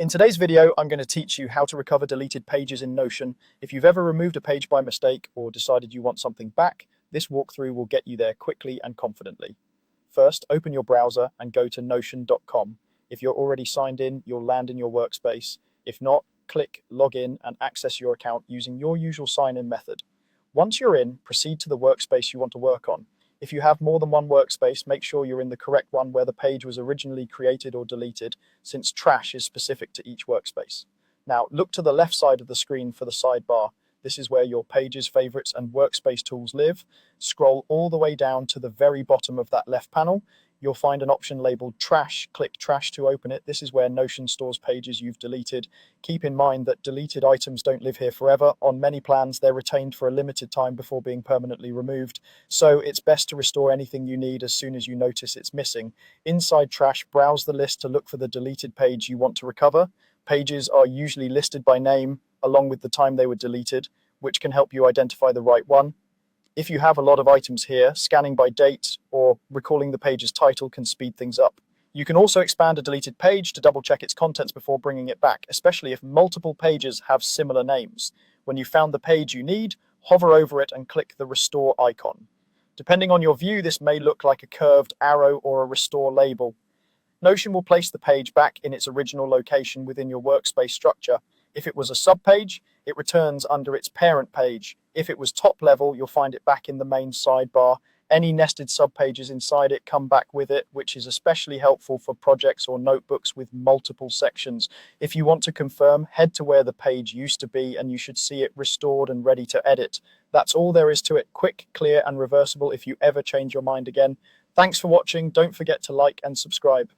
In today's video, I'm going to teach you how to recover deleted pages in Notion. If you've ever removed a page by mistake or decided you want something back, this walkthrough will get you there quickly and confidently. First, open your browser and go to notion.com. If you're already signed in, you'll land in your workspace. If not, click Login and access your account using your usual sign-in method. Once you're in, proceed to the workspace you want to work on. If you have more than one workspace, make sure you're in the correct one where the page was originally created or deleted, since trash is specific to each workspace. Now, look to the left side of the screen for the sidebar. This is where your pages, favorites, and workspace tools live. Scroll all the way down to the very bottom of that left panel. You'll find an option labeled Trash. Click Trash to open it. This is where Notion stores pages you've deleted. Keep in mind that deleted items don't live here forever. On many plans, they're retained for a limited time before being permanently removed. So it's best to restore anything you need as soon as you notice it's missing. Inside Trash, browse the list to look for the deleted page you want to recover. Pages are usually listed by name along with the time they were deleted, which can help you identify the right one. If you have a lot of items here, scanning by date or recalling the page's title can speed things up. You can also expand a deleted page to double-check its contents before bringing it back, especially if multiple pages have similar names. When you found the page you need, hover over it and click the Restore icon. Depending on your view, this may look like a curved arrow or a Restore label. Notion will place the page back in its original location within your workspace structure. If it was a subpage, it returns under its parent page. If it was top level, you'll find it back in the main sidebar. Any nested subpages inside it come back with it, which is especially helpful for projects or notebooks with multiple sections. If you want to confirm, head to where the page used to be and you should see it restored and ready to edit. That's all there is to it. Quick, clear, and reversible if you ever change your mind again. Thanks for watching. Don't forget to like and subscribe.